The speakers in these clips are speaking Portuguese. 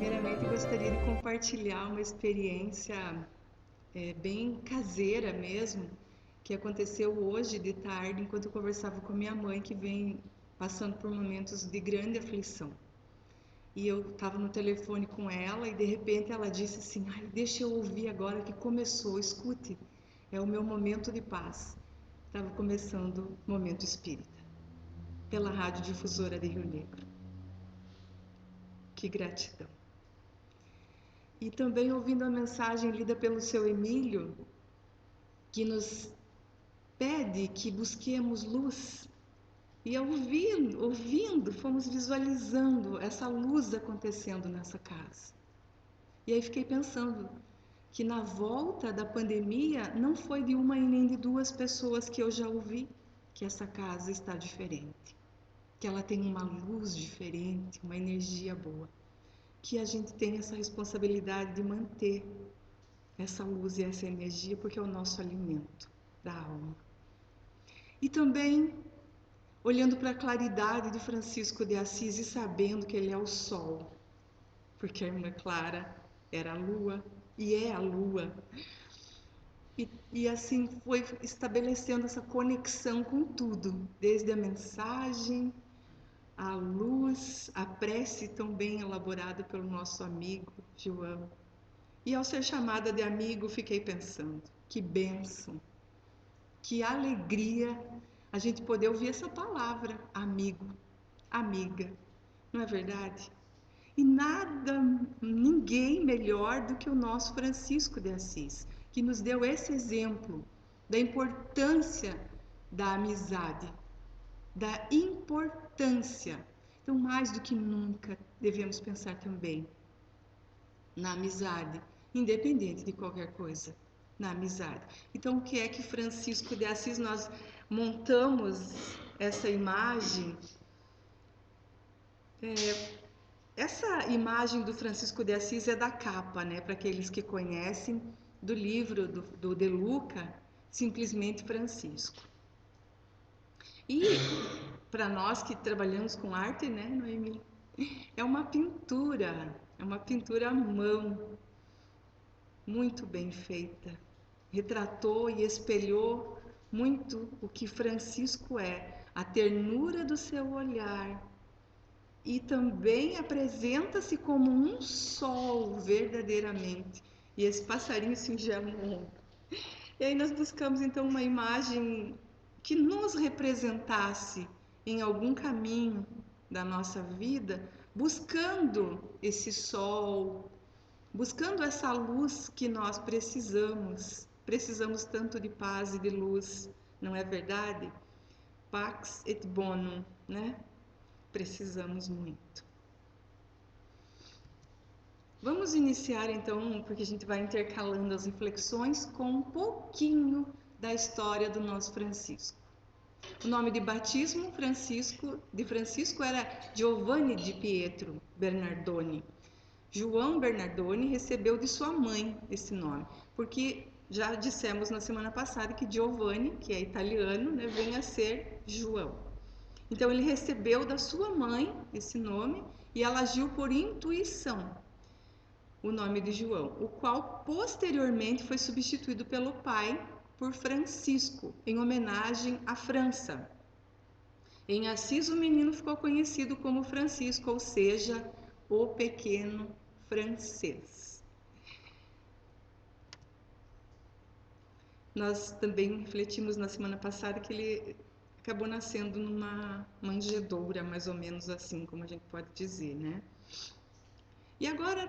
Primeiramente, gostaria de compartilhar uma experiência bem caseira mesmo, que aconteceu hoje de tarde, enquanto eu conversava com a minha mãe, que vem passando por momentos de grande aflição. E eu estava no telefone com ela e de repente ela disse assim: "Ai, deixa eu ouvir agora que começou, escute, é o meu momento de paz." Estava começando o Momento Espírita, pela Rádio Difusora de Rio Negro. Que gratidão! E também ouvindo a mensagem lida pelo seu Emílio, que nos pede que busquemos luz. E ouvindo, fomos visualizando essa luz acontecendo nessa casa. E aí fiquei pensando que na volta da pandemia não foi de uma e nem de duas pessoas que eu já ouvi que essa casa está diferente, que ela tem uma luz diferente, uma energia boa, que a gente tem essa responsabilidade de manter essa luz e essa energia, porque é o nosso alimento da alma. E também olhando para a claridade de Francisco de Assis e sabendo que ele é o sol, porque a irmã Clara era a lua e é a lua. E assim foi estabelecendo essa conexão com tudo, desde a mensagem, a luz, a prece tão bem elaborada pelo nosso amigo João. E ao ser chamada de amigo, fiquei pensando, que bênção, que alegria a gente poder ouvir essa palavra, amigo, amiga, não é verdade? E nada, ninguém melhor do que o nosso Francisco de Assis, que nos deu esse exemplo da importância da amizade, da importância. Então, mais do que nunca, devemos pensar também na amizade, independente de qualquer coisa, na amizade. Então, o que é que Francisco de Assis, nós montamos essa imagem? Essa imagem do Francisco de Assis é da capa, né? Para aqueles que conhecem, do livro do De Luca, Simplesmente Francisco. E para nós que trabalhamos com arte, né, Noemi? É uma pintura à mão, muito bem feita. Retratou e espelhou muito o que Francisco é, a ternura do seu olhar. E também apresenta-se como um sol verdadeiramente. E esse passarinho singelo. E aí nós buscamos então uma imagem que nos representasse em algum caminho da nossa vida, buscando esse sol, buscando essa luz que nós precisamos. Precisamos tanto de paz e de luz, não é verdade? Pax et bonum, né? Precisamos muito. Vamos iniciar então, porque a gente vai intercalando as reflexões com um pouquinho da história do nosso Francisco. O nome de batismo de Francisco era Giovanni di Pietro Bernardoni. João Bernardoni recebeu de sua mãe esse nome, porque já dissemos na semana passada que Giovanni, que é italiano, né, vem a ser João. Então ele recebeu da sua mãe esse nome e ela agiu por intuição, o nome de João, o qual posteriormente foi substituído pelo pai por Francisco, em homenagem à França. Em Assis, o menino ficou conhecido como Francisco, ou seja, o pequeno francês. Nós também refletimos na semana passada que ele acabou nascendo numa manjedoura, mais ou menos assim, como a gente pode dizer, né? E agora,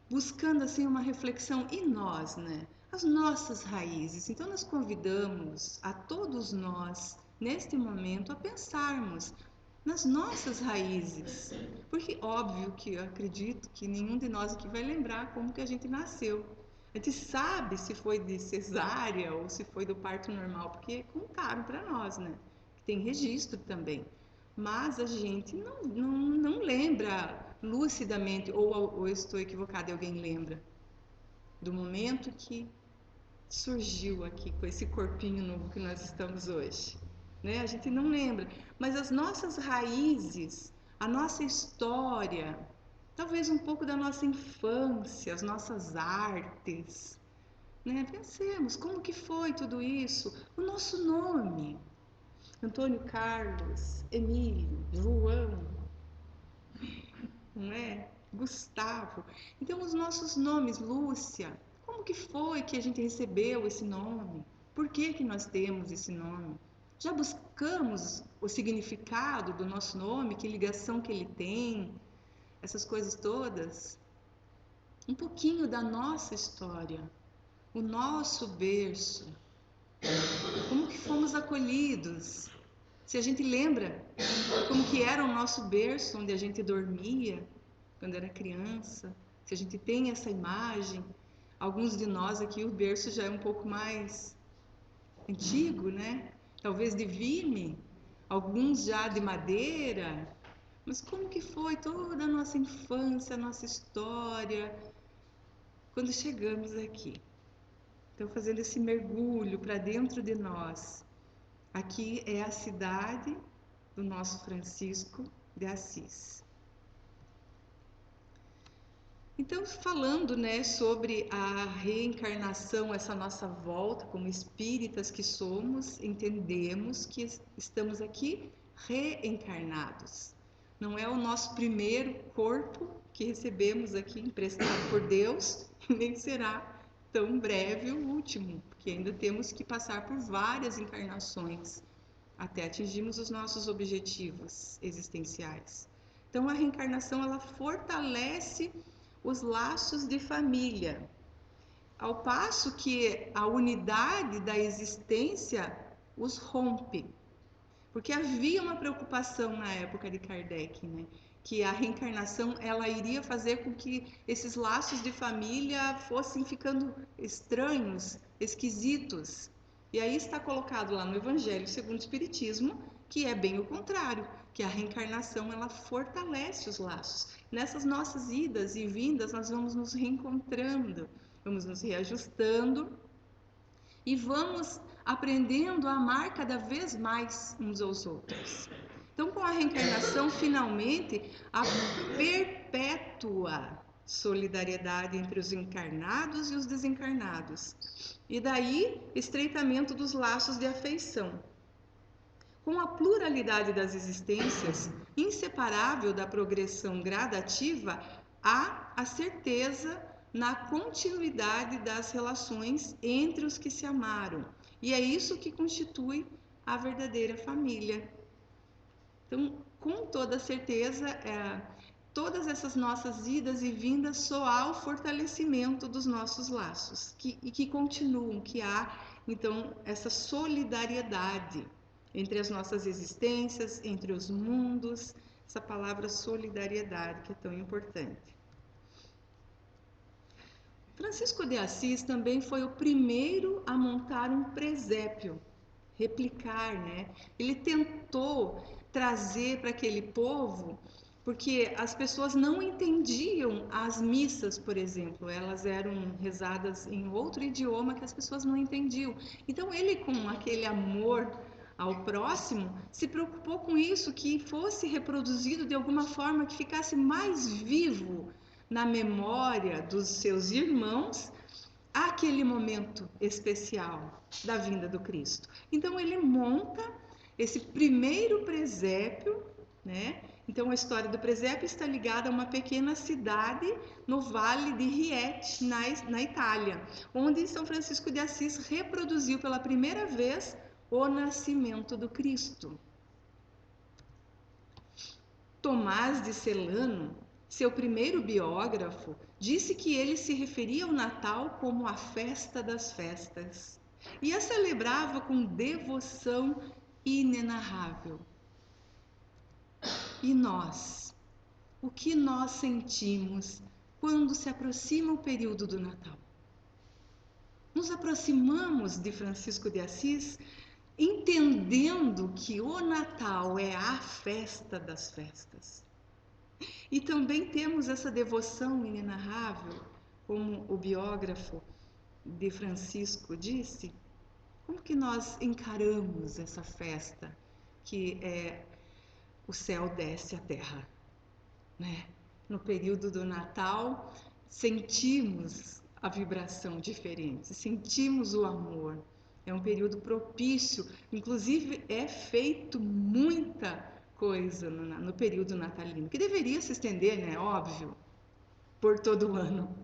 buscando assim uma reflexão, e nós, né? As nossas raízes. Então, nós convidamos a todos nós, neste momento, a pensarmos nas nossas raízes. Porque, óbvio que eu acredito que nenhum de nós aqui vai lembrar como que a gente nasceu. A gente sabe se foi de cesárea ou se foi do parto normal, porque contaram para nós, né? Tem registro também. Mas a gente não lembra lucidamente, ou eu estou equivocada e alguém lembra, do momento que surgiu aqui com esse corpinho novo que nós estamos hoje. Né? A gente não lembra, mas as nossas raízes, a nossa história, talvez um pouco da nossa infância, as nossas artes, né? Pensemos, como que foi tudo isso? O nosso nome, Antônio Carlos, Emílio, João, não é? Gustavo. Então, os nossos nomes, Lúcia, como que foi que a gente recebeu esse nome? Por que que nós temos esse nome? Já buscamos o significado do nosso nome, que ligação que ele tem, essas coisas todas? Um pouquinho da nossa história, o nosso berço, como que fomos acolhidos. Se a gente lembra como que era o nosso berço onde a gente dormia quando era criança, se a gente tem essa imagem, alguns de nós aqui o berço já é um pouco mais antigo, né? Talvez de vime, alguns já de madeira, mas como que foi toda a nossa infância, a nossa história, quando chegamos aqui? Então, fazendo esse mergulho para dentro de nós. Aqui é a cidade do nosso Francisco de Assis. Então, falando, né, sobre a reencarnação, essa nossa volta como espíritas que somos, entendemos que estamos aqui reencarnados. Não é o nosso primeiro corpo que recebemos aqui emprestado por Deus, nem será tão breve o último, porque ainda temos que passar por várias encarnações até atingirmos os nossos objetivos existenciais. Então, a reencarnação ela fortalece os laços de família, ao passo que a unidade da existência os rompe. Porque havia uma preocupação na época de Kardec, né? Que a reencarnação ela iria fazer com que esses laços de família fossem ficando estranhos, esquisitos. E aí está colocado lá no Evangelho segundo o Espiritismo, que é bem o contrário, que a reencarnação ela fortalece os laços. Nessas nossas idas e vindas, nós vamos nos reencontrando, vamos nos reajustando e vamos aprendendo a amar cada vez mais uns aos outros. Então, com a reencarnação, finalmente, a perpétua solidariedade entre os encarnados e os desencarnados. E daí, estreitamento dos laços de afeição. Com a pluralidade das existências, inseparável da progressão gradativa, há a certeza na continuidade das relações entre os que se amaram. E é isso que constitui a verdadeira família. Então, com toda certeza, todas essas nossas idas e vindas só há o fortalecimento dos nossos laços, e que continuam, que há, então, essa solidariedade entre as nossas existências, entre os mundos, essa palavra solidariedade que é tão importante. Francisco de Assis também foi o primeiro a montar um presépio, replicar, né? Ele tentou trazer para aquele povo, porque as pessoas não entendiam as missas, por exemplo, elas eram rezadas em outro idioma que as pessoas não entendiam. Então ele, com aquele amor ao próximo, se preocupou com isso, que fosse reproduzido de alguma forma que ficasse mais vivo na memória dos seus irmãos aquele momento especial da vinda do Cristo. Então ele monta esse primeiro presépio, né? Então a história do presépio está ligada a uma pequena cidade no Vale de Rieti, na Itália, onde São Francisco de Assis reproduziu pela primeira vez o nascimento do Cristo. Tomás de Celano, seu primeiro biógrafo, disse que ele se referia ao Natal como a festa das festas e a celebrava com devoção inenarrável. E nós? O que nós sentimos quando se aproxima o período do Natal? Nos aproximamos de Francisco de Assis entendendo que o Natal é a festa das festas. E também temos essa devoção inenarrável, como o biógrafo de Francisco disse. Como que nós encaramos essa festa que é o céu desce à terra, né? no período do Natal, sentimos a vibração diferente, sentimos o amor. É um período propício, inclusive é feito muita coisa no período natalino, que deveria se estender, né? Óbvio, por todo o ano.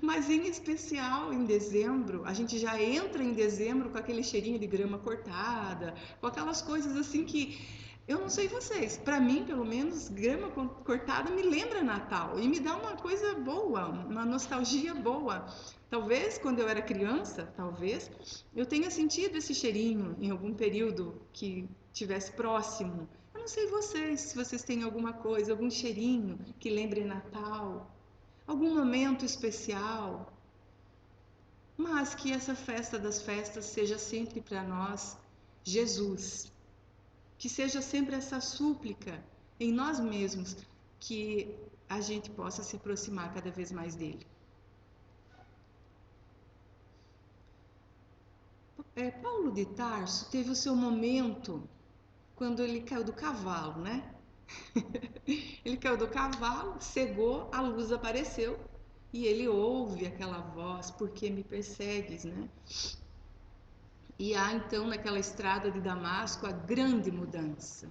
Mas em especial em dezembro, a gente já entra em dezembro com aquele cheirinho de grama cortada, com aquelas coisas assim que eu não sei vocês, para mim, pelo menos, grama cortada me lembra Natal e me dá uma coisa boa, uma nostalgia boa. Talvez quando eu era criança, talvez eu tenha sentido esse cheirinho em algum período que tivesse próximo. Eu não sei vocês, se vocês têm alguma coisa, algum cheirinho que lembre Natal, algum momento especial, mas que essa festa das festas seja sempre para nós Jesus, que seja sempre essa súplica em nós mesmos, que a gente possa se aproximar cada vez mais dele. Paulo de Tarso teve o seu momento quando ele caiu do cavalo, né? Ele caiu do cavalo, cegou, a luz apareceu e ele ouve aquela voz: por que me persegues, né? E há então naquela estrada de Damasco a grande mudança.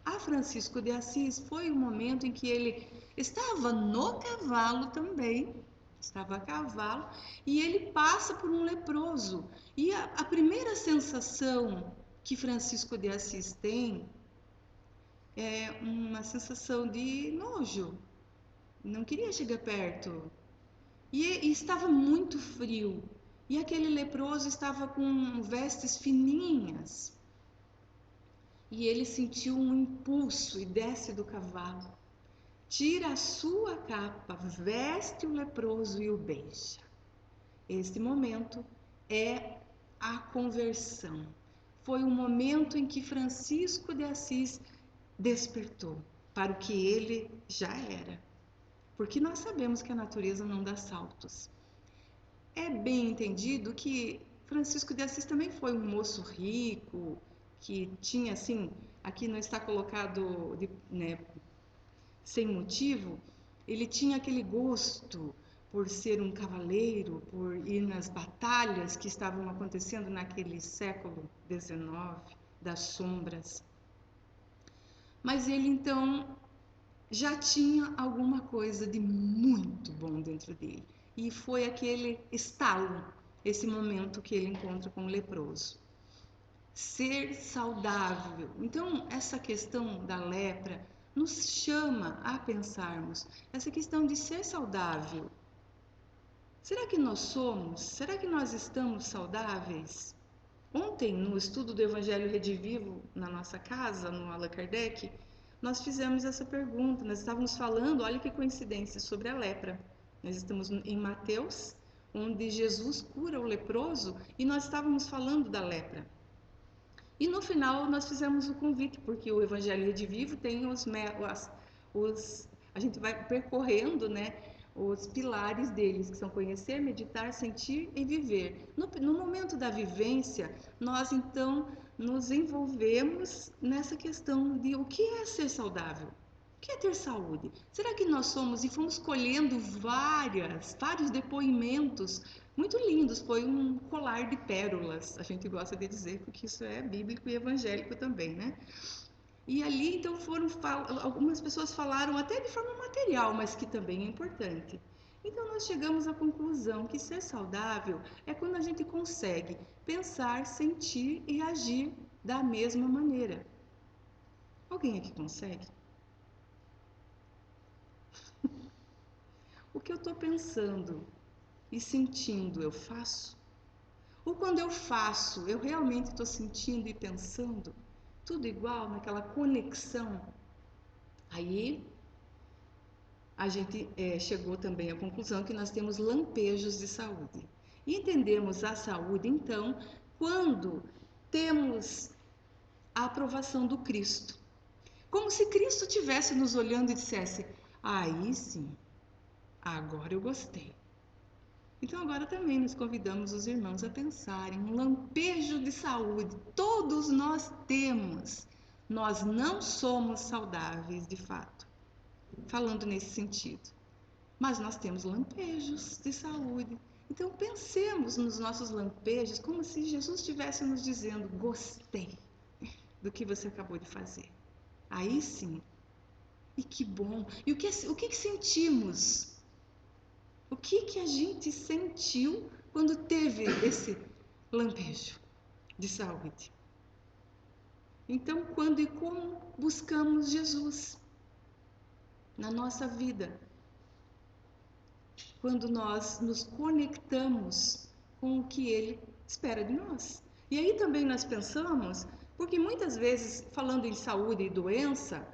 A Francisco de Assis foi o momento em que ele estava no cavalo também, estava a cavalo, e ele passa por um leproso. E a primeira sensação que Francisco de Assis tem é uma sensação de nojo, não queria chegar perto. E estava muito frio, e aquele leproso estava com vestes fininhas. E ele sentiu um impulso e desce do cavalo, tira a sua capa, veste o leproso e o beija. Este momento é a conversão. Foi o momento em que Francisco de Assis despertou para o que ele já era. Porque nós sabemos que a natureza não dá saltos. É bem entendido que Francisco de Assis também foi um moço rico, que tinha assim, aqui não está colocado né, sem motivo, ele tinha aquele gosto por ser um cavaleiro, por ir nas batalhas que estavam acontecendo naquele século XIX, das sombras. Mas ele então já tinha alguma coisa de muito bom dentro dele. E foi aquele estalo, esse momento que ele encontra com o leproso. Ser saudável. Então, essa questão da lepra nos chama a pensarmos essa questão de ser saudável. Será que nós somos? Será que nós estamos saudáveis? Ontem, no estudo do Evangelho Redivivo na nossa casa, no Allan Kardec, nós fizemos essa pergunta. Nós estávamos falando, olha que coincidência, sobre a lepra. Nós estamos em Mateus, onde Jesus cura o leproso, e nós estávamos falando da lepra. E no final nós fizemos o convite, porque o Evangelho Redivivo tem a gente vai percorrendo, né, os pilares deles, que são conhecer, meditar, sentir e viver. No momento da vivência, nós então nos envolvemos nessa questão de o que é ser saudável, o que é ter saúde. Será que nós somos, e fomos colhendo vários depoimentos muito lindos, foi um colar de pérolas, a gente gosta de dizer, porque isso é bíblico e evangélico também, né? E ali então algumas pessoas falaram até de forma material, mas que também é importante. Então nós chegamos à conclusão que ser saudável é quando a gente consegue pensar, sentir e agir da mesma maneira. Alguém aqui consegue? O que eu estou pensando e sentindo, eu faço? Ou quando eu faço, eu realmente estou sentindo e pensando tudo igual, naquela conexão? Aí a gente chegou também à conclusão que nós temos lampejos de saúde. E entendemos a saúde, então, quando temos a aprovação do Cristo. Como se Cristo estivesse nos olhando e dissesse: aí sim, agora eu gostei. Então agora também nos convidamos os irmãos a pensarem um lampejo de saúde. Todos nós temos. Nós não somos saudáveis de fato. falando nesse sentido. Mas nós temos lampejos de saúde. Então pensemos nos nossos lampejos como se Jesus estivesse nos dizendo: gostei do que você acabou de fazer. Aí sim. E que bom. E o que sentimos? O que a gente sentiu quando teve esse lampejo de saúde? Então, quando e como buscamos Jesus na nossa vida? Quando nós nos conectamos com o que Ele espera de nós. E aí também nós pensamos, porque muitas vezes, falando em saúde e doença,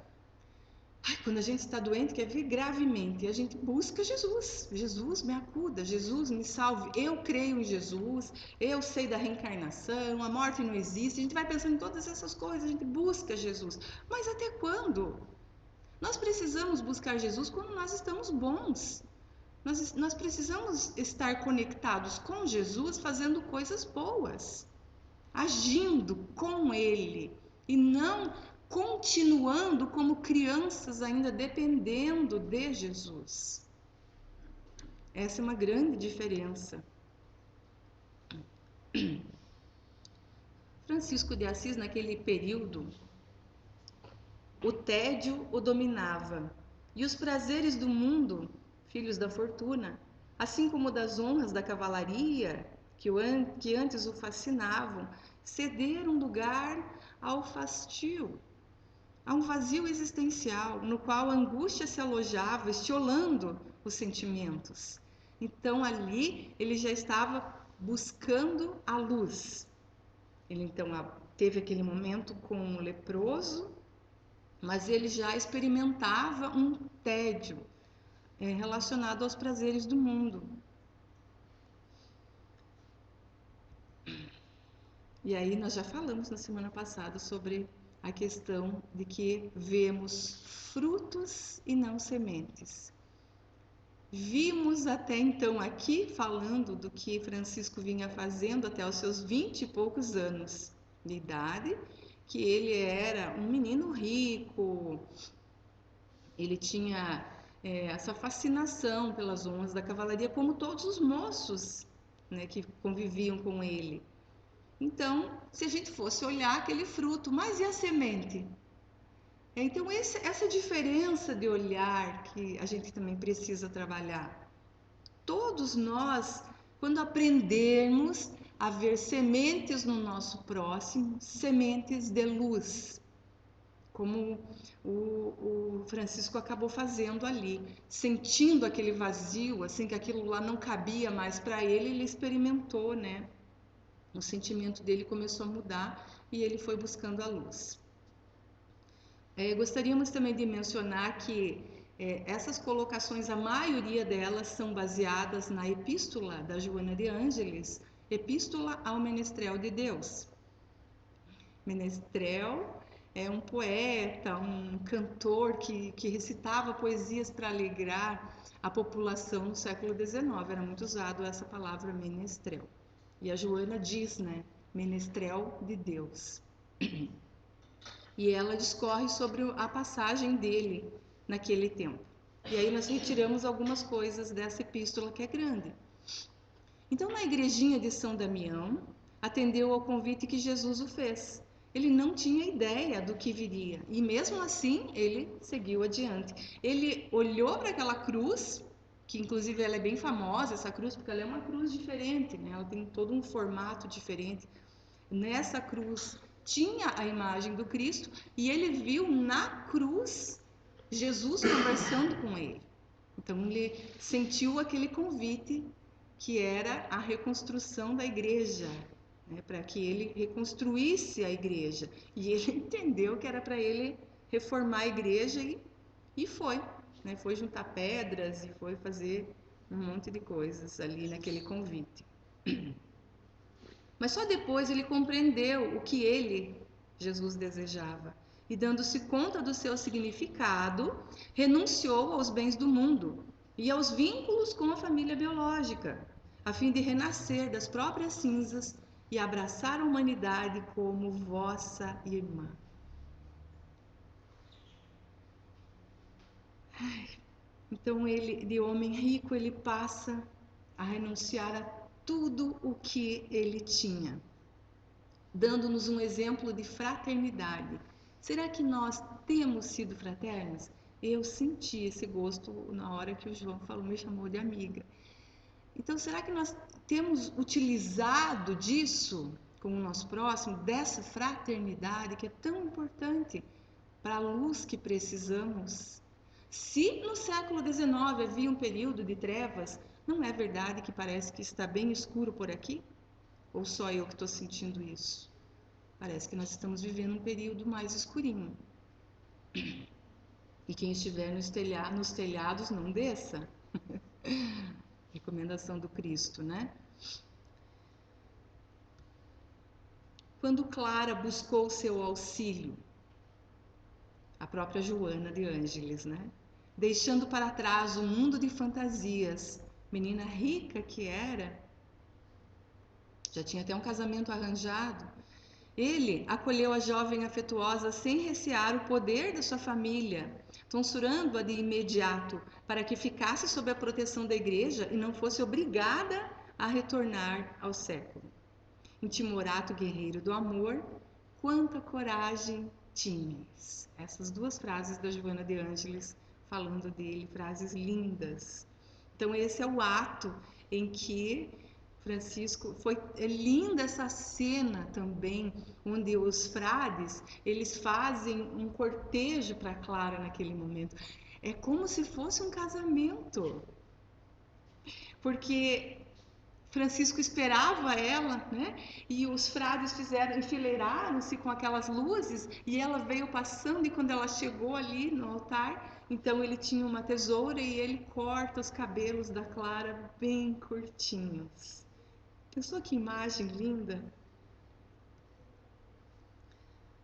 quando a gente está doente, quer vir gravemente, a gente busca Jesus. Jesus me acuda, Jesus me salve. Eu creio em Jesus, eu sei da reencarnação, a morte não existe. A gente vai pensando em todas essas coisas, a gente busca Jesus. Mas até quando? Nós precisamos buscar Jesus quando nós estamos bons. Nós precisamos estar conectados com Jesus, fazendo coisas boas, agindo com Ele e não continuando como crianças ainda dependendo de Jesus. Essa é uma grande diferença. Francisco de Assis, naquele período, o tédio o dominava e os prazeres do mundo, filhos da fortuna, assim como das honras da cavalaria, que antes o fascinavam, cederam lugar ao fastio, a um vazio existencial, no qual a angústia se alojava, estiolando os sentimentos. Então ali ele já estava buscando a luz. Ele então teve aquele momento com o leproso, mas ele já experimentava um tédio relacionado aos prazeres do mundo. E aí nós já falamos na semana passada sobre a questão de que vemos frutos e não sementes. Vimos até então aqui falando do que Francisco vinha fazendo até os seus 20 e poucos anos de idade, que ele era um menino rico, ele tinha essa fascinação pelas honras da cavalaria, como todos os moços, né, que conviviam com ele. Então, se a gente fosse olhar aquele fruto, mas e a semente? Então, essa diferença de olhar que a gente também precisa trabalhar. Todos nós, quando aprendermos a ver sementes no nosso próximo, sementes de luz, como o Francisco acabou fazendo ali, sentindo aquele vazio, assim que aquilo lá não cabia mais para ele, ele experimentou, né? O sentimento dele começou a mudar e ele foi buscando a luz. Gostaríamos também de mencionar que essas colocações, a maioria delas são baseadas na epístola da Joana de Ângeles, Epístola ao Menestrel de Deus. Menestrel é um poeta, um cantor que recitava poesias para alegrar a população no século XIX. Era muito usado essa palavra menestrel. E a Joana diz, né? Menestrel de Deus. E ela discorre sobre a passagem dele naquele tempo. E aí nós retiramos algumas coisas dessa epístola que é grande. Então, na igrejinha de São Damião, atendeu ao convite que Jesus o fez. Ele não tinha ideia do que viria e mesmo assim ele seguiu adiante. Ele olhou para aquela cruz, que inclusive ela é bem famosa, essa cruz, porque ela é uma cruz diferente, né? Ela tem todo um formato diferente. Nessa cruz tinha a imagem do Cristo e ele viu na cruz Jesus conversando com ele. Então ele sentiu aquele convite que era a reconstrução da igreja, né, para que ele reconstruísse a igreja. E ele entendeu que era para ele reformar a igreja e foi. Né, foi juntar pedras e foi fazer um monte de coisas ali naquele convite. Mas só depois ele compreendeu o que ele, Jesus, desejava. E dando-se conta do seu significado, renunciou aos bens do mundo e aos vínculos com a família biológica, a fim de renascer das próprias cinzas e abraçar a humanidade como vossa irmã. Então ele, de homem rico, ele passa a renunciar a tudo o que ele tinha, dando-nos um exemplo de fraternidade. Será que nós temos sido fraternos? Eu senti esse gosto na hora que o João falou, me chamou de amiga. Então, será que nós temos utilizado disso com o nosso próximo, dessa fraternidade que é tão importante para a luz que precisamos? Se no século XIX havia um período de trevas, não é verdade que parece que está bem escuro por aqui? Ou só eu que estou sentindo isso? Parece que nós estamos vivendo um período mais escurinho. E quem estiver nos telhados não desça. Recomendação do Cristo, né? Quando Clara buscou seu auxílio, a própria Joana de Ângeles, né? Deixando para trás o mundo de fantasias, menina rica que era, já tinha até um casamento arranjado. Ele acolheu a jovem afetuosa sem recear o poder da sua família, tonsurando-a de imediato para que ficasse sob a proteção da igreja e não fosse obrigada a retornar ao século. Intimorato, guerreiro do amor, quanta coragem tinhas. Essas duas frases da Joana de Ângeles falando dele, frases lindas. Então esse é o ato em que Francisco, é linda essa cena também, onde os frades, eles fazem um cortejo para Clara naquele momento. É como se fosse um casamento, porque Francisco esperava ela, né? E os frades enfileiraram-se com aquelas luzes e ela veio passando e quando ela chegou ali no altar, então ele tinha uma tesoura e ele corta os cabelos da Clara bem curtinhos. Pensou que imagem linda?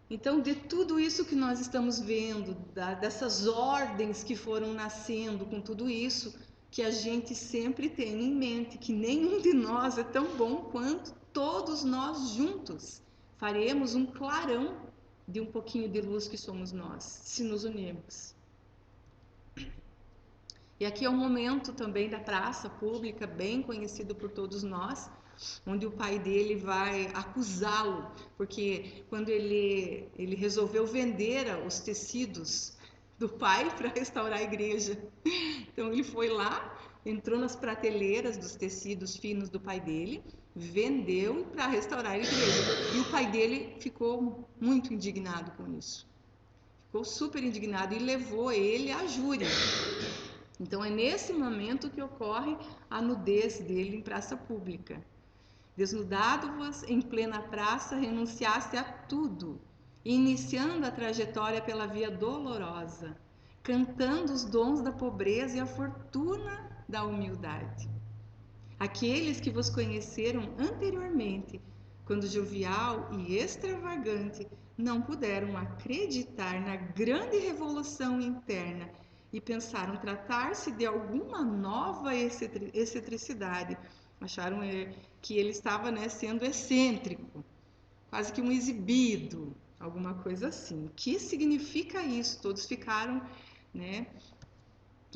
Então, de tudo isso que nós estamos vendo, dessas ordens que foram nascendo com tudo isso, que a gente sempre tem em mente que nenhum de nós é tão bom quanto todos nós juntos. Faremos um clarão de um pouquinho de luz que somos nós, se nos unirmos. E aqui é um momento também da praça pública, bem conhecido por todos nós, onde o pai dele vai acusá-lo, porque quando ele resolveu vender os tecidos do pai para restaurar a igreja. Então ele foi lá, entrou nas prateleiras dos tecidos finos do pai dele, vendeu para restaurar a igreja. E o pai dele ficou muito indignado com isso. Ficou super indignado e levou ele à júri. Então é nesse momento que ocorre a nudez dele em praça pública. Desnudado-vos em plena praça, renunciaste a tudo, iniciando a trajetória pela via dolorosa, cantando os dons da pobreza e a fortuna da humildade. Aqueles que vos conheceram anteriormente, quando jovial e extravagante, não puderam acreditar na grande revolução interna e pensaram tratar-se de alguma nova excentricidade. Acharam que ele estava, né, sendo excêntrico, quase que um exibido, alguma coisa assim. O que significa isso? Todos ficaram, né,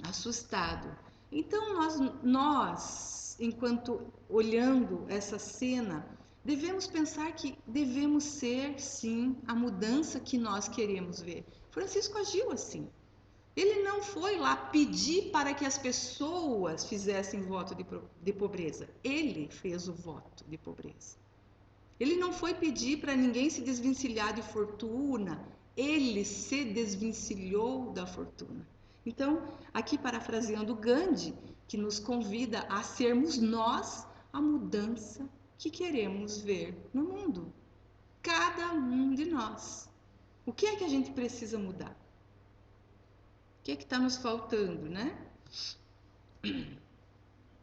assustados. Então nós, enquanto olhando essa cena, devemos pensar que devemos ser, sim, a mudança que nós queremos ver. Francisco agiu assim. Ele não foi lá pedir para que as pessoas fizessem voto de pobreza. Ele fez o voto de pobreza. Ele não foi pedir para ninguém se desvencilhar de fortuna. Ele se desvencilhou da fortuna. Então, aqui parafraseando Gandhi, que nos convida a sermos nós a mudança que queremos ver no mundo. Cada um de nós. O que é que a gente precisa mudar? O que é que está nos faltando, né?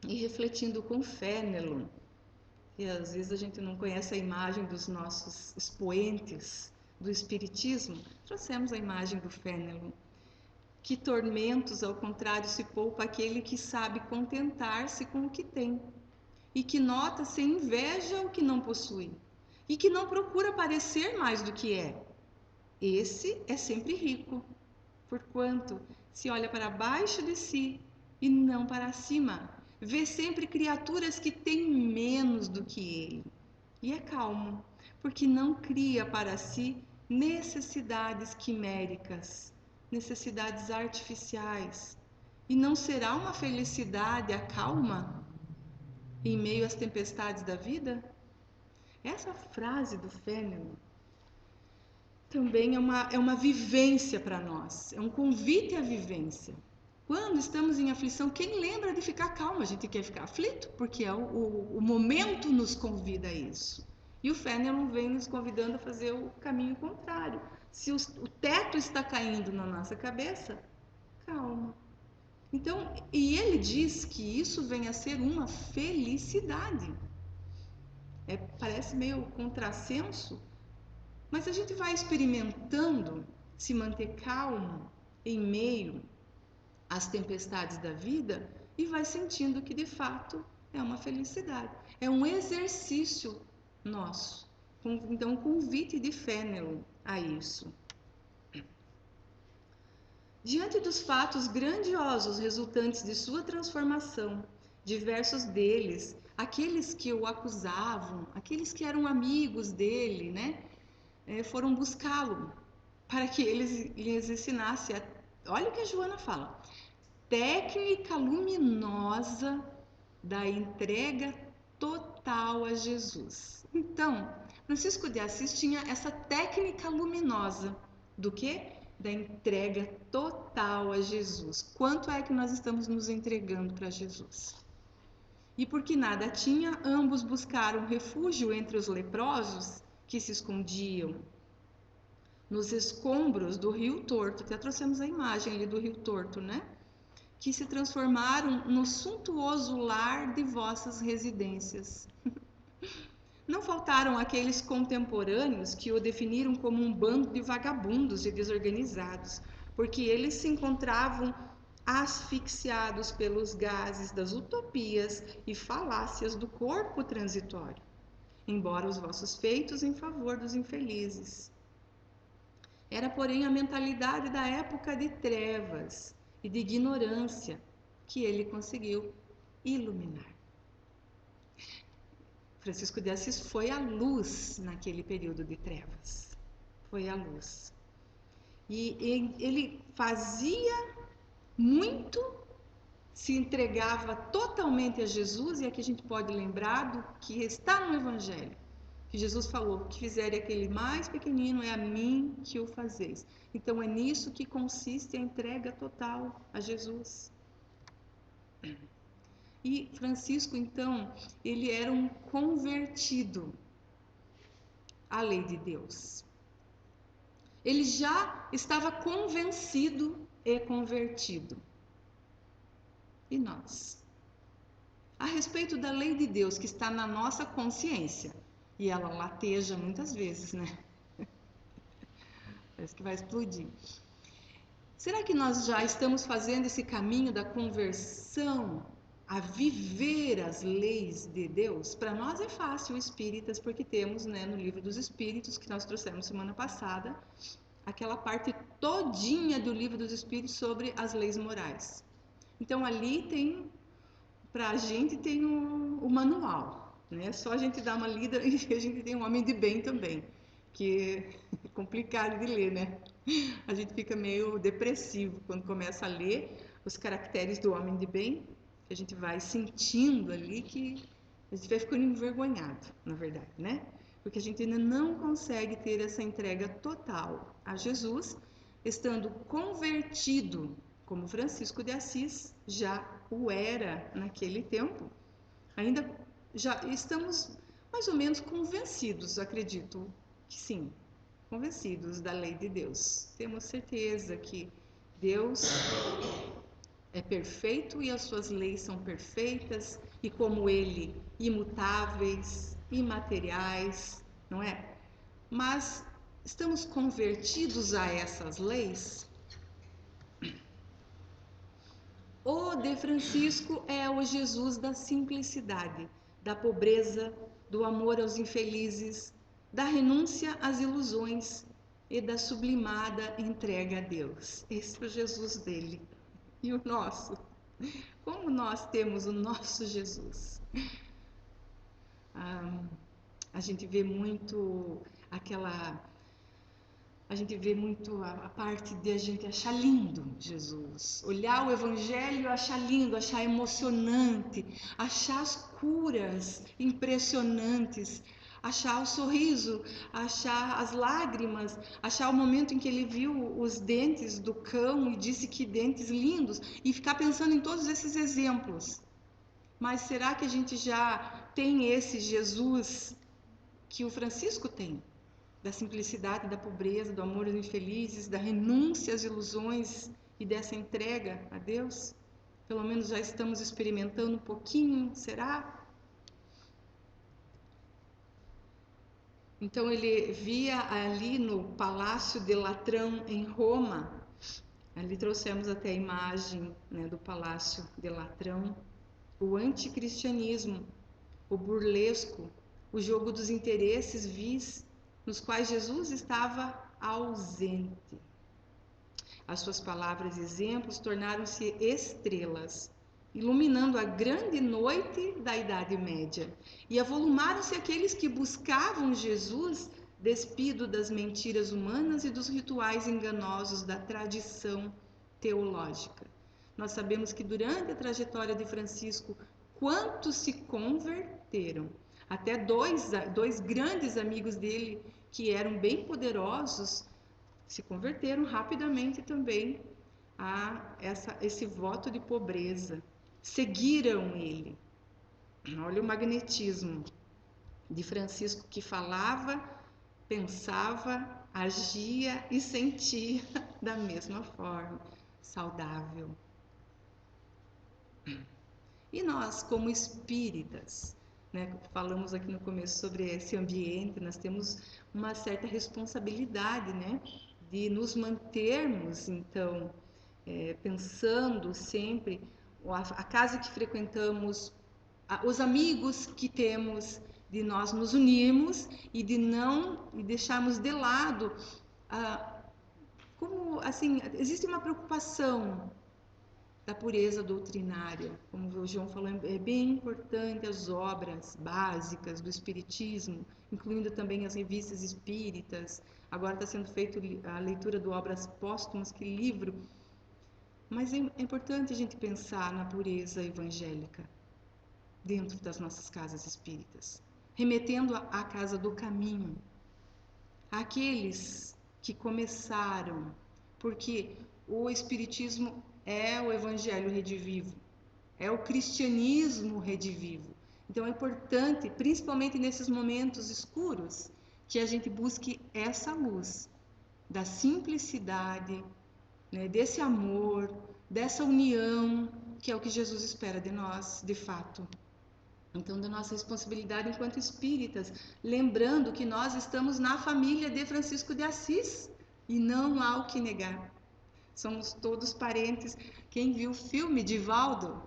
E refletindo com Fénelon, e às vezes a gente não conhece a imagem dos nossos expoentes do Espiritismo, trouxemos a imagem do Fénelon. Que tormentos, ao contrário, se poupa aquele que sabe contentar-se com o que tem, e que nota sem inveja o que não possui, e que não procura parecer mais do que é. Esse é sempre rico, porquanto Se olha para baixo de si e não para cima. Vê sempre criaturas que têm menos do que ele. E é calmo, porque não cria para si necessidades quiméricas, necessidades artificiais. E não será uma felicidade a calma em meio às tempestades da vida? Essa frase do Fenelon também é uma vivência para nós, é um convite à vivência. Quando estamos em aflição, quem lembra de ficar calmo? A gente quer ficar aflito, porque o momento nos convida a isso. E o Fenelon vem nos convidando a fazer o caminho contrário. Se o teto está caindo na nossa cabeça, calma. Então, e ele diz que isso vem a ser uma felicidade. Parece meio contrassenso, mas a gente vai experimentando se manter calmo em meio às tempestades da vida e vai sentindo que de fato é uma felicidade. É um exercício nosso. Então, um convite de Fenelon a isso. Diante dos fatos grandiosos resultantes de sua transformação, diversos deles, aqueles que o acusavam, aqueles que eram amigos dele, né, foram buscá-lo para que ele lhes ensinasse olha o que a Joana fala, técnica luminosa da entrega total a Jesus. Então, Francisco de Assis tinha essa técnica luminosa do quê? Da entrega total a Jesus. Quanto é que nós estamos nos entregando para Jesus? E porque nada tinha, ambos buscaram refúgio entre os leprosos que se escondiam nos escombros do Rio Torto. Até trouxemos a imagem ali do Rio Torto, né? Que se transformaram no suntuoso lar de vossas residências. Não faltaram aqueles contemporâneos que o definiram como um bando de vagabundos e desorganizados, porque eles se encontravam asfixiados pelos gases das utopias e falácias do corpo transitório, embora os vossos feitos em favor dos infelizes. Era, porém, a mentalidade da época de trevas e de ignorância que ele conseguiu iluminar. Francisco de Assis foi a luz naquele período de trevas. Foi a luz. E ele fazia muito, se entregava totalmente a Jesus, e aqui a gente pode lembrar do que está no Evangelho. Que Jesus falou, que fizerem aquele mais pequenino é a mim que o fazeis. Então é nisso que consiste a entrega total a Jesus. E Francisco, então, ele era um convertido à lei de Deus. Ele já estava convencido e convertido. E nós? A respeito da lei de Deus que está na nossa consciência, e ela lateja muitas vezes, né? Parece que vai explodir. Será que nós já estamos fazendo esse caminho da conversão a viver as leis de Deus? Para nós é fácil, espíritas, porque temos, né, no livro dos Espíritos, que nós trouxemos semana passada, aquela parte todinha do livro dos Espíritos sobre as leis morais. Então ali tem, para a gente tem o manual, né? Só a gente dá uma lida e a gente tem um homem de bem também, que é complicado de ler, né? A gente fica meio depressivo quando começa a ler os caracteres do homem de bem, que a gente vai sentindo ali que a gente vai ficando envergonhado, na verdade, né? Porque a gente ainda não consegue ter essa entrega total a Jesus, estando convertido, como Francisco de Assis já o era naquele tempo. Ainda já estamos mais ou menos convencidos, acredito que sim, convencidos da lei de Deus. Temos certeza que Deus é perfeito e as suas leis são perfeitas, e como ele, imutáveis, imateriais, não é? Mas estamos convertidos a essas leis? O de Francisco é o Jesus da simplicidade, da pobreza, do amor aos infelizes, da renúncia às ilusões, e da sublimada entrega a Deus. Esse é o Jesus dele. E o nosso? Como nós temos o nosso Jesus? A gente vê muito aquela. A gente vê muito a parte de a gente achar lindo Jesus, olhar o Evangelho e achar lindo, achar emocionante, achar as curas impressionantes, achar o sorriso, achar as lágrimas, achar o momento em que ele viu os dentes do cão e disse que dentes lindos, e ficar pensando em todos esses exemplos. Mas será que a gente já tem esse Jesus que o Francisco tem? Da simplicidade, da pobreza, do amor aos infelizes, da renúncia às ilusões e dessa entrega a Deus? Pelo menos já estamos experimentando um pouquinho, será? Então ele via ali no Palácio de Latrão, em Roma, ali trouxemos até a imagem, né, do Palácio de Latrão, o anticristianismo, o burlesco, o jogo dos interesses vis, nos quais Jesus estava ausente. As suas palavras e exemplos tornaram-se estrelas, iluminando a grande noite da Idade Média, e avolumaram-se aqueles que buscavam Jesus despido das mentiras humanas e dos rituais enganosos da tradição teológica. Nós sabemos que durante a trajetória de Francisco, quantos se converteram? Até dois grandes amigos dele, que eram bem poderosos, se converteram rapidamente também a esse voto de pobreza. Seguiram ele. Olha o magnetismo de Francisco, que falava, pensava, agia e sentia da mesma forma, saudável. E nós, como espíritas, né, falamos aqui no começo sobre esse ambiente, nós temos uma certa responsabilidade, né, de nos mantermos, então, pensando sempre a casa que frequentamos, os amigos que temos, de nós nos unirmos e de não e deixarmos de lado, como assim, existe uma preocupação da pureza doutrinária, como o João falou, é bem importante as obras básicas do Espiritismo, incluindo também as revistas espíritas. Agora está sendo feita a leitura do Obras Póstumas, que livro. Mas é importante a gente pensar na pureza evangélica dentro das nossas casas espíritas, remetendo à casa do caminho, àqueles que começaram, porque o Espiritismo é o Evangelho redivivo, é o cristianismo redivivo. Então é importante, principalmente nesses momentos escuros, que a gente busque essa luz da simplicidade, né, desse amor, dessa união, que é o que Jesus espera de nós, de fato. Então, da nossa responsabilidade enquanto espíritas, lembrando que nós estamos na família de Francisco de Assis e não há o que negar. Somos todos parentes. Quem viu o filme Divaldo?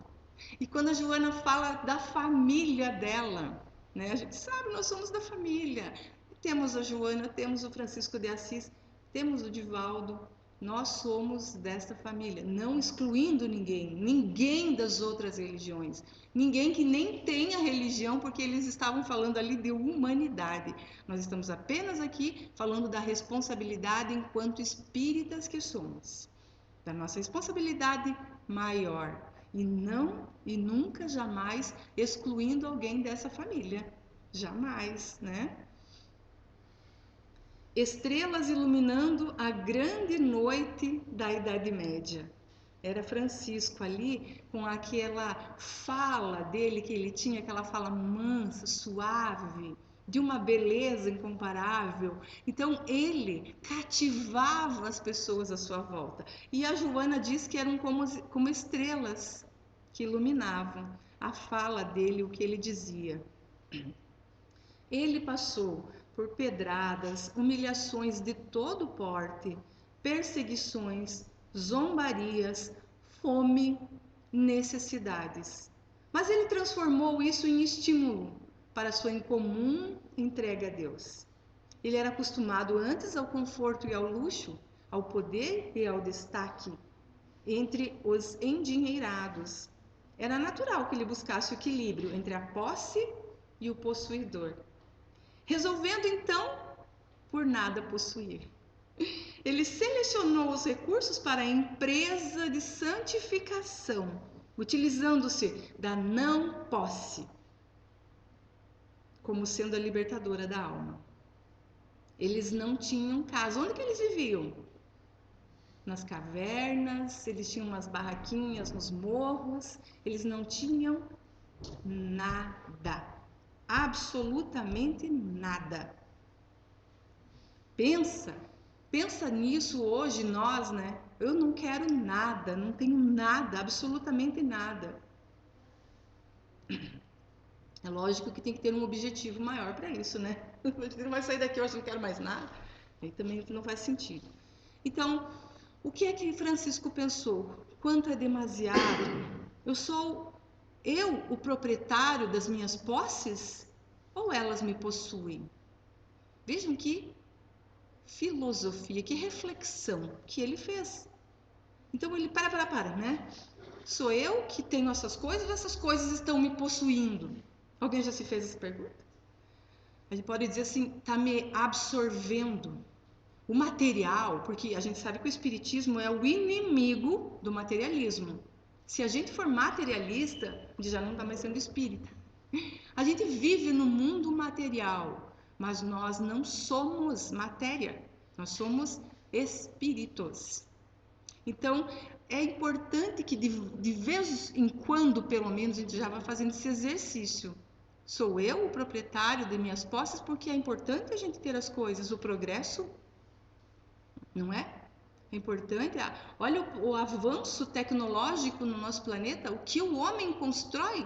E quando a Joana fala da família dela, né, a gente sabe, nós somos da família. Temos a Joana, temos o Francisco de Assis, temos o Divaldo. Nós somos desta família, não excluindo ninguém, ninguém das outras religiões, ninguém que nem tenha religião, porque eles estavam falando ali de humanidade. Nós estamos apenas aqui falando da responsabilidade enquanto espíritas que somos, da nossa responsabilidade maior, e não e nunca jamais excluindo alguém dessa família, jamais, né? Estrelas iluminando a grande noite da Idade Média. Era Francisco ali com aquela fala dele, que ele tinha aquela fala mansa, suave, de uma beleza incomparável. Então ele cativava as pessoas à sua volta. E a Joana diz que eram como estrelas que iluminavam a fala dele, o que ele dizia. Ele passou por pedradas, humilhações de todo porte, perseguições, zombarias, fome, necessidades. Mas ele transformou isso em estímulo para sua incomum entrega a Deus. Ele era acostumado antes ao conforto e ao luxo, ao poder e ao destaque entre os endinheirados. Era natural que ele buscasse o equilíbrio entre a posse e o possuidor, resolvendo então por nada possuir. Ele selecionou os recursos para a empresa de santificação, utilizando-se da não posse como sendo a libertadora da alma. Eles não tinham casa. Onde que eles viviam? Nas cavernas, eles tinham umas barraquinhas nos morros, eles não tinham nada, absolutamente nada. Pensa nisso hoje nós, né? Eu não quero nada, não tenho nada, absolutamente nada. É lógico que tem que ter um objetivo maior para isso, né? Você não vai sair daqui hoje, não quero mais nada. Aí também não faz sentido. Então, o que é que Francisco pensou? Quanto é demasiado? Sou eu o proprietário das minhas posses ou elas me possuem? Vejam que filosofia, que reflexão que ele fez. Então ele para, né? Sou eu que tenho essas coisas ou essas coisas estão me possuindo? Alguém já se fez essa pergunta? A gente pode dizer assim, está me absorvendo. O material, porque a gente sabe que o espiritismo é o inimigo do materialismo. Se a gente for materialista, a gente já não está mais sendo espírita. A gente vive no mundo material, mas nós não somos matéria, nós somos espíritos. Então, é importante que de vez em quando, pelo menos, a gente já vai fazendo esse exercício. Sou eu o proprietário de minhas posses, porque é importante a gente ter as coisas, o progresso, não é? É importante. Olha o avanço tecnológico no nosso planeta, o que o homem constrói,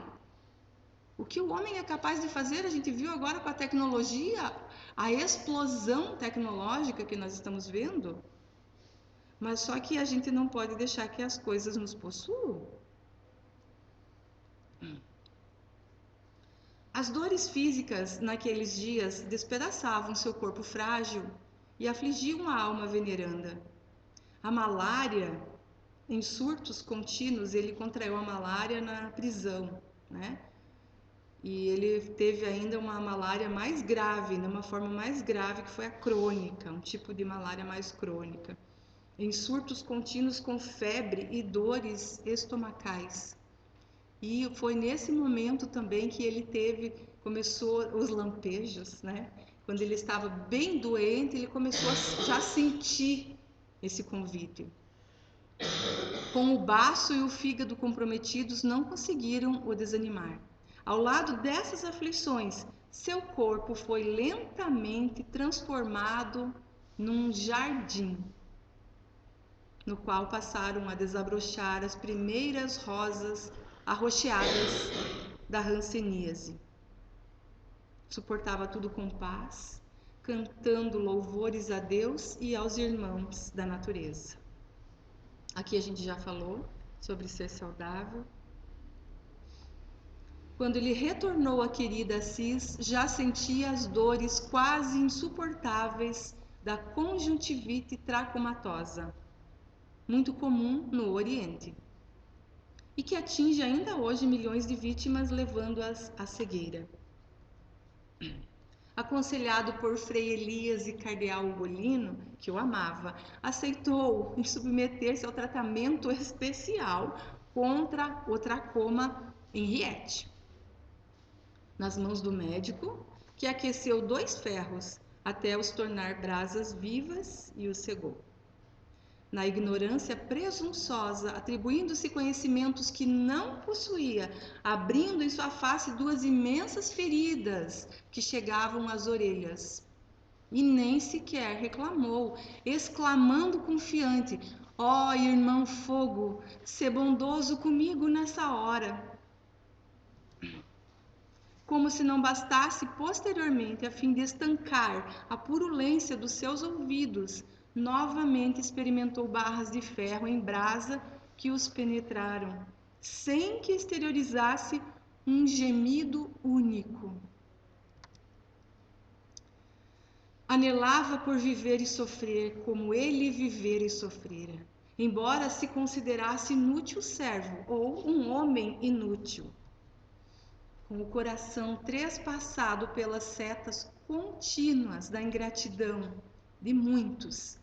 o que o homem é capaz de fazer. A gente viu agora com a tecnologia, a explosão tecnológica que nós estamos vendo. Mas só que a gente não pode deixar que as coisas nos possuam. As dores físicas naqueles dias despedaçavam seu corpo frágil e afligiam a alma veneranda. A malária, em surtos contínuos, ele contraiu a malária na prisão, né? E ele teve ainda uma malária mais grave, uma forma mais grave, que foi a crônica, um tipo de malária mais crônica. Em surtos contínuos com febre e dores estomacais. E foi nesse momento também que ele começou os lampejos, né? Quando ele estava bem doente, ele começou a já sentir esse convite. Com o baço e o fígado comprometidos, não conseguiram o desanimar. Ao lado dessas aflições, seu corpo foi lentamente transformado num jardim, no qual passaram a desabrochar as primeiras rosas arroxeadas da hanseníase. Suportava tudo com paz, cantando louvores a Deus e aos irmãos da natureza. Aqui a gente já falou sobre ser saudável. Quando ele retornou à querida Assis, já sentia as dores quase insuportáveis da conjuntivite tracomatosa, muito comum no Oriente, e que atinge ainda hoje milhões de vítimas, levando-as à cegueira. Aconselhado por Frei Elias e Cardeal Ugolino, que o amava, aceitou submeter-se ao tratamento especial contra o tracoma Henriette. Nas mãos do médico, que aqueceu 2 ferros até os tornar brasas vivas e o cegou. Na ignorância presunçosa, atribuindo-se conhecimentos que não possuía, abrindo em sua face 2 imensas feridas que chegavam às orelhas. E nem sequer reclamou, exclamando confiante: ó irmão fogo, sê bondoso comigo nessa hora. Como se não bastasse posteriormente, a fim de estancar a purulência dos seus ouvidos, novamente experimentou barras de ferro em brasa que os penetraram, sem que exteriorizasse um gemido único. Anelava por viver e sofrer como ele vivera e sofrera, embora se considerasse inútil servo ou um homem inútil. Com o coração trespassado pelas setas contínuas da ingratidão de muitos,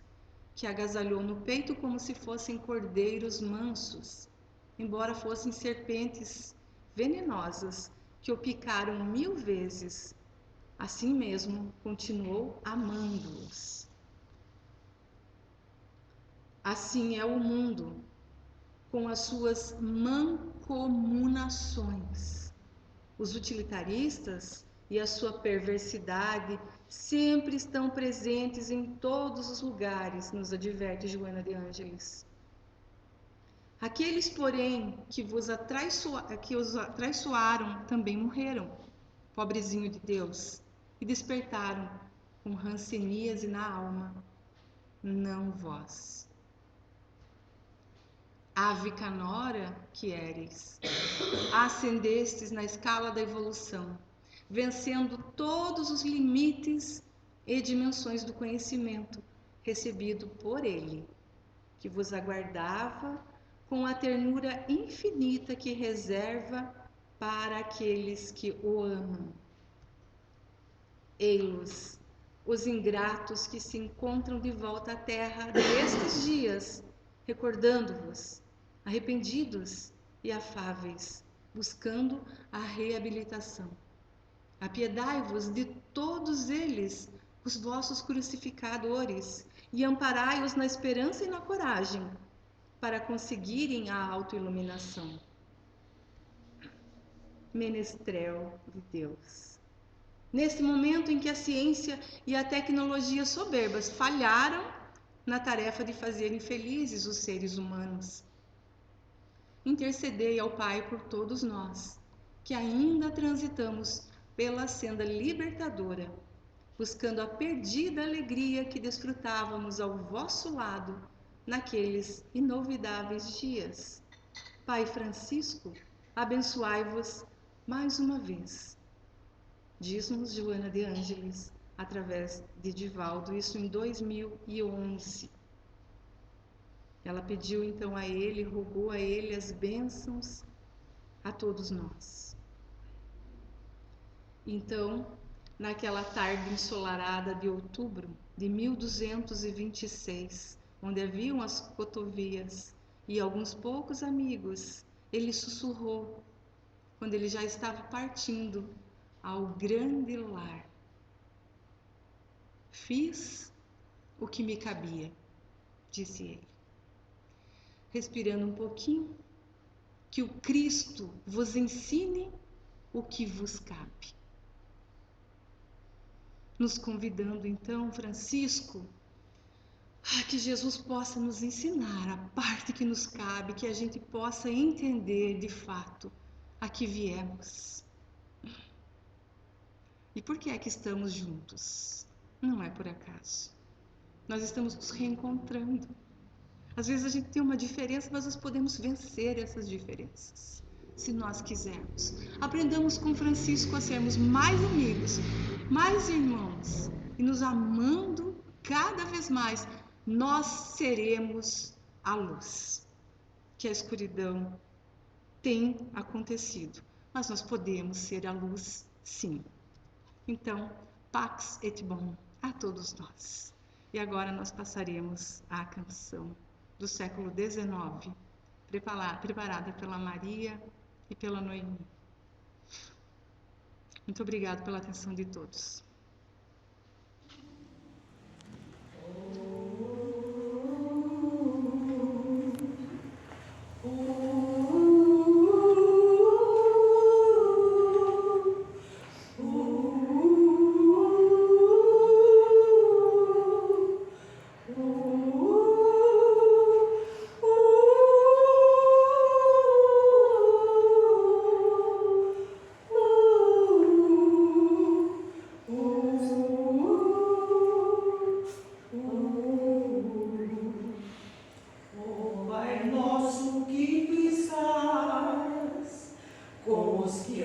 que agasalhou no peito como se fossem cordeiros mansos, embora fossem serpentes venenosas que o picaram 1000 vezes, assim mesmo continuou amando-os. Assim é o mundo, com as suas mancomunações. Os utilitaristas e a sua perversidade sempre estão presentes em todos os lugares, nos adverte Joana de Ângeles. Aqueles, porém, que os atraiçoaram também morreram, pobrezinho de Deus, e despertaram com ranceníase na alma, não vós. Ave canora que éreis, ascendestes na escala da evolução, vencendo todos os limites e dimensões do conhecimento recebido por ele, que vos aguardava com a ternura infinita que reserva para aqueles que o amam. Ei-los, os ingratos que se encontram de volta à terra nestes dias, recordando-vos, arrependidos e afáveis, buscando a reabilitação. Apiedai-vos de todos eles, os vossos crucificadores, e amparai-os na esperança e na coragem, para conseguirem a autoiluminação. Menestrel de Deus. Neste momento em que a ciência e a tecnologia soberbas falharam na tarefa de fazerem felizes os seres humanos, intercedei ao Pai por todos nós, que ainda transitamos pela senda libertadora, buscando a perdida alegria que desfrutávamos ao vosso lado naqueles inovidáveis dias. Pai Francisco, abençoai-vos mais uma vez. Diz-nos Joana de Ângeles, através de Divaldo, isso em 2011. Ela pediu então a ele, rogou a ele as bênçãos a todos nós. Então, naquela tarde ensolarada de outubro de 1226, onde haviam as cotovias e alguns poucos amigos, ele sussurrou, quando ele já estava partindo ao grande lar: fiz o que me cabia, disse ele. Respirando um pouquinho, que o Cristo vos ensine o que vos cabe. Nos convidando então, Francisco, a que Jesus possa nos ensinar a parte que nos cabe, que a gente possa entender de fato a que viemos. E por que é que estamos juntos? Não é por acaso. Nós estamos nos reencontrando. Às vezes a gente tem uma diferença, mas nós podemos vencer essas diferenças, se nós quisermos. Aprendamos com Francisco a sermos mais amigos, mais irmãos, e nos amando cada vez mais, nós seremos a luz. Que a escuridão tem acontecido, mas nós podemos ser a luz, sim. Então, Pax et Bon a todos nós. E agora nós passaremos à canção do século XIX, preparada pela Maria e pela Noemi. Muito obrigada pela atenção de todos. Pai nosso que tu estás, com os que